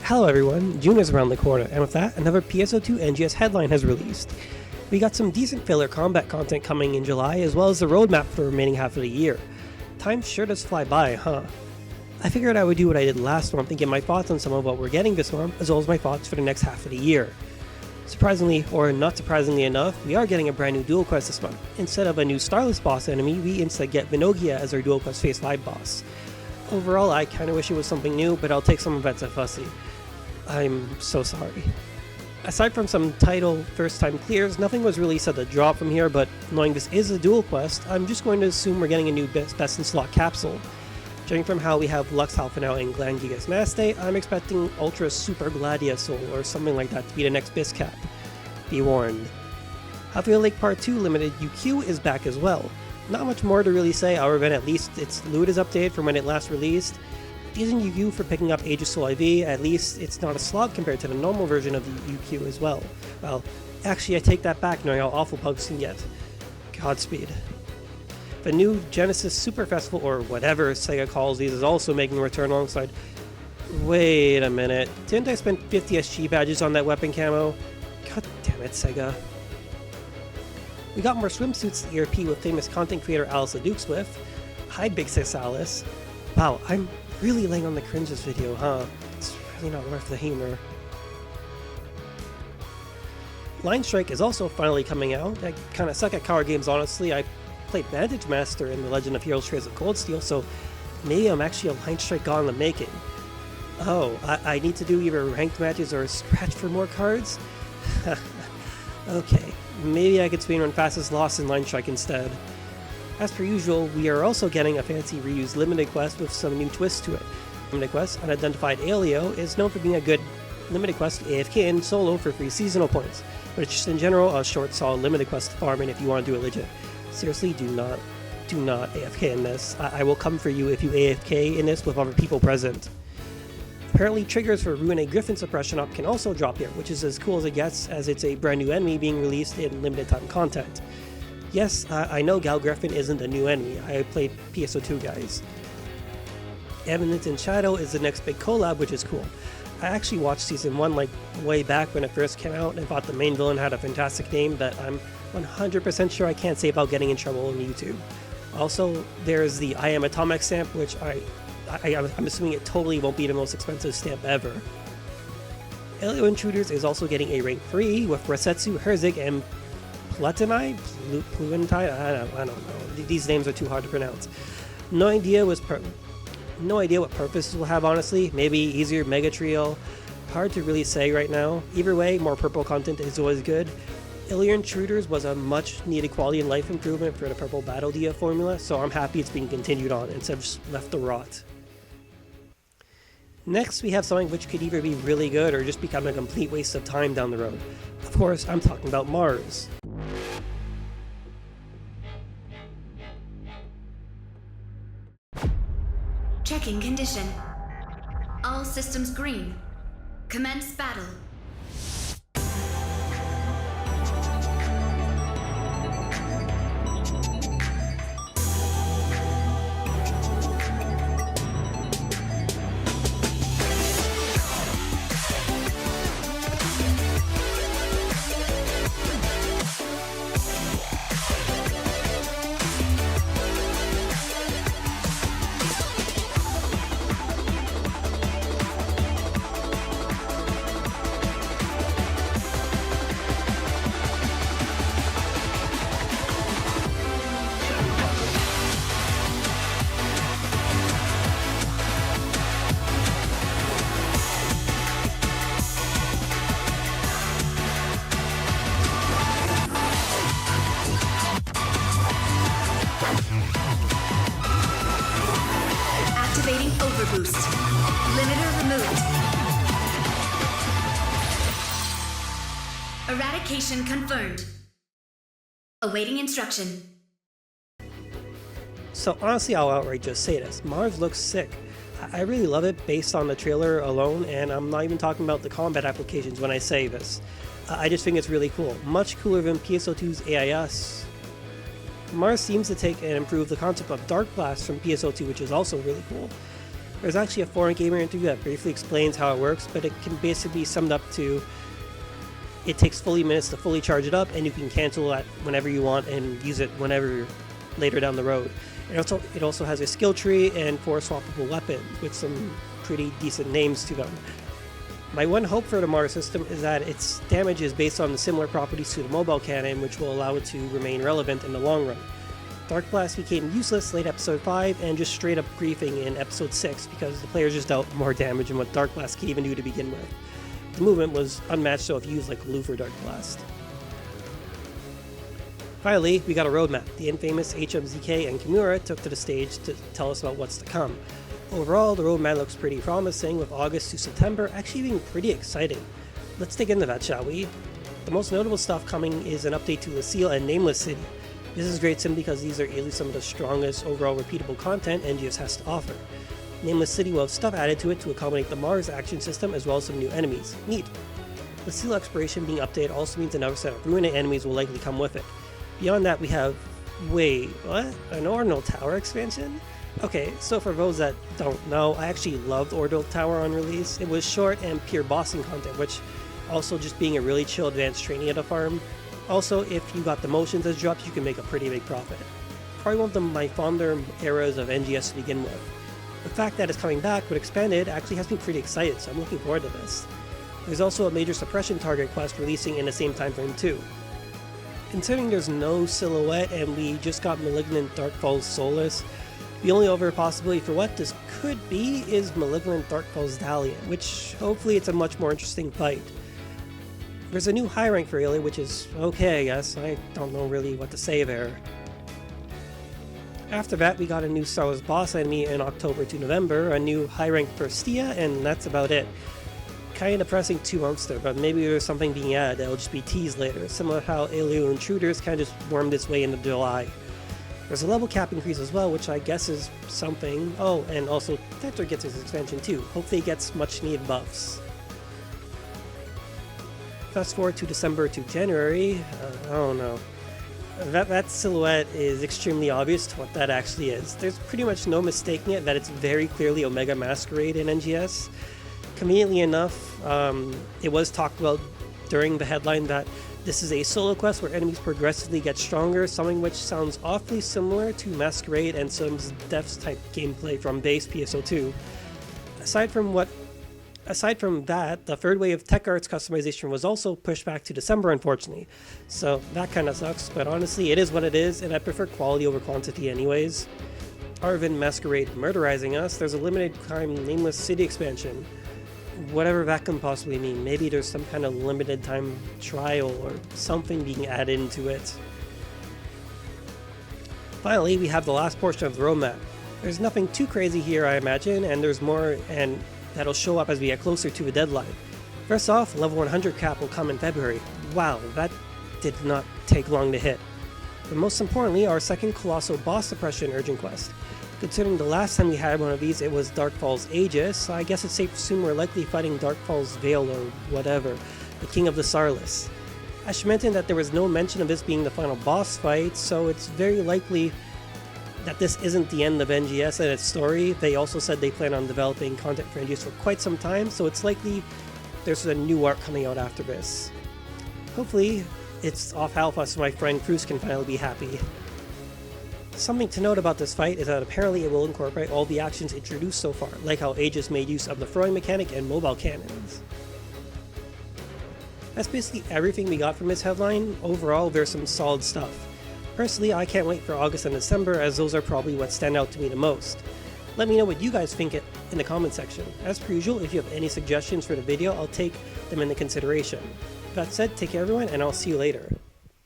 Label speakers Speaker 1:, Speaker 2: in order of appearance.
Speaker 1: Hello everyone, June is around the corner, and with that, another PSO2 NGS headline has released. We got some decent filler combat content coming in July, as well as the roadmap for the remaining half of the year. Time sure does fly by, huh? I figured I would do what I did last month and get my thoughts on some of what we're getting this month, as well as my thoughts for the next half of the year. Surprisingly, or not surprisingly enough, we are getting a brand new dual quest this month. Instead of a new Starless boss enemy, we instead get Vinogia as our dual quest Phase 5 boss. Overall, I kinda wish it was something new, but I'll take some of at fussy. I'm so sorry. Aside from some title first-time clears, nothing was really set to drop from here, but knowing this is a dual quest, I'm just going to assume we're getting a new best-in-slot capsule. Judging from how we have Lux Alpha now in Gland Gigas Maste, I'm expecting Ultra Super Gladia Soul or something like that to be the next Biscap. Be warned. Halfway Lake Part 2 Limited UQ is back as well. Not much more to really say other than at least its loot is updated from when it last released. Using UQ for picking up Aegis Soul IV, at least it's not a slog compared to the normal version of the UQ as well. Well, actually I take that back knowing how awful bugs can get. Godspeed. The new Genesis Super Festival, or whatever Sega calls these, is also making a return alongside... Wait a minute, didn't I spend 50 SG badges on that weapon camo? God damn it, Sega. We got more swimsuits to ERP with famous content creator Alice Dukeswift. Hi Big Sis Alice. Wow, I'm really laying on the cringe this video, huh? It's really not worth the humor. Line Strike is also finally coming out. I kinda suck at card games, honestly. I played Bandage Master in The Legend of Heroes Trails of Cold Steel, so maybe I'm actually a Line Strike god in the making. Oh, I need to do either ranked matches or scratch for more cards? Okay, maybe I could speedrun Fastest Lost in Line Strike instead. As per usual, we are also getting a fancy reused limited quest with some new twists to it. Limited quest, Unidentified Alio, is known for being a good limited quest AFK and solo for free seasonal points, but it's just in general a short, solid limited quest to farm in if you want to do it legit. Seriously, do not AFK in this. I will come for you if you AFK in this with other people present. Apparently, triggers for Ruin a Griffin suppression up can also drop here, which is as cool as it gets, as it's a brand new enemy being released in limited time content. Yes, I know Gal Griffin isn't a new enemy. I played PSO2 guys. Eminence in Shadow is the next big collab, which is cool. I actually watched Season 1 like way back when it first came out and thought the main villain had a fantastic name that I'm 100% sure I can't say about getting in trouble on YouTube. Also, there's the I Am Atomic stamp, which I'm assuming it totally won't be the most expensive stamp ever. Alio Intruders is also getting a rank 3 with Rasetsu, Herzig, and Platinite? Pluventide? I don't know. These names are too hard to pronounce. No idea what purpose this will have, honestly. Maybe easier Mega Trio. Hard to really say right now. Either way, more purple content is always good. Alio Intruders was a much needed quality of life improvement for the purple Battle Dia formula, so I'm happy it's being continued on instead of just left to rot. Next, we have something which could either be really good or just become a complete waste of time down the road. Of course, I'm talking about Mars.
Speaker 2: Checking condition. All systems green. Commence battle. Activating overboost. Limiter removed. Eradication confirmed. Awaiting instruction.
Speaker 1: So honestly, I'll outright just say this. Mars looks sick. I really love it based on the trailer alone, and I'm not even talking about the combat applications when I say this. I just think it's really cool. Much cooler than PSO2's AIS. Mars seems to take and improve the concept of Dark Blast from PSO2, which is also really cool. There's actually a foreign gamer interview that briefly explains how it works, but it can basically be summed up to it takes 40 minutes to fully charge it up, and you can cancel that whenever you want and use it whenever later down the road. And it also has a skill tree and 4 swappable weapons with some pretty decent names to them. My one hope for the Mars system is that its damage is based on the similar properties to the mobile cannon, which will allow it to remain relevant in the long run. Dark Blast became useless late episode 5 and just straight up griefing in episode 6 because the players just dealt more damage than what Dark Blast could even do to begin with. The movement was unmatched, so if used like glue for Dark Blast. Finally, we got a roadmap. The infamous HMZK and Kimura took to the stage to tell us about what's to come. Overall, the roadmap looks pretty promising, with August to September actually being pretty exciting. Let's dig into that, shall we? The most notable stuff coming is an update to Lucille and Nameless City. This is great simply because these are easily some of the strongest overall repeatable content NGS has to offer. Nameless City will have stuff added to it to accommodate the Mars action system as well as some new enemies. Neat. Lucille exploration being updated also means another set of ruined enemies will likely come with it. Beyond that, we have... wait, what? An Ordinal Tower expansion? Okay, so for those that don't know, I actually loved Ordinal Tower on release. It was short and pure bossing content, which also just being a really chill advanced training at a farm. Also, if you got the motions as drops, you can make a pretty big profit. Probably one of my fonder eras of NGS to begin with. The fact that it's coming back with expanded actually has me pretty excited, so I'm looking forward to this. There's also a major suppression target quest releasing in the same time frame too. Considering there's no silhouette and we just got Malignant Darkfall's Soulless, the only other possibility for what this could be is Malignant Darkfall's Dalian, which hopefully it's a much more interesting fight. There's a new high rank for Ilya, which is okay, I guess. I don't know really what to say there. After that, we got a new Star Wars boss enemy in October to November, a new high rank for Stia, and that's about it. Kinda depressing 2 months there, but maybe there's something being added that'll just be teased later, similar to how Alien Intruders kinda just wormed its way into July. There's a level cap increase as well, which I guess is something. Oh, and also Thector gets his expansion too. Hopefully he gets much needed buffs. Fast forward to December to January, I don't know. That silhouette is extremely obvious to what that actually is. There's pretty much no mistaking it that it's very clearly Omega Masquerade in NGS. Conveniently enough, it was talked about during the headline that this is a solo quest where enemies progressively get stronger, something which sounds awfully similar to Masquerade and some Deaths type gameplay from base PSO2. Aside from that, the third wave of Tech Arts customization was also pushed back to December, unfortunately. So that kinda sucks, but honestly, it is what it is, and I prefer quality over quantity anyways. Arvin Masquerade murderizing us, there's a limited time Nameless City expansion. Whatever that can possibly mean. Maybe there's some kind of limited time trial or something being added into it. Finally, we have the last portion of the roadmap. There's nothing too crazy here, I imagine, and there's more and that'll show up as we get closer to the deadline. First off, level 100 cap will come in February. Wow, that did not take long to hit. But most importantly, our second Colossal Boss Suppression Urgent Quest. Considering the last time we had one of these, it was Darkfall's Aegis, so I guess it's safe to assume we're likely fighting Darkfall's Veil or whatever, the King of the Sarless. I should mention that there was no mention of this being the final boss fight, so it's very likely that this isn't the end of NGS and its story. They also said they plan on developing content for NGS for quite some time, so it's likely there's a new arc coming out after this. Hopefully, it's off alpha so my friend Cruz can finally be happy. Something to note about this fight is that apparently it will incorporate all the actions introduced so far, like how Aegis made use of the throwing mechanic and mobile cannons. That's basically everything we got from this headline. Overall, there's some solid stuff. Personally, I can't wait for August and December, as those are probably what stand out to me the most. Let me know what you guys think in the comment section. As per usual, if you have any suggestions for the video, I'll take them into consideration. That said, take care everyone, and I'll see you later.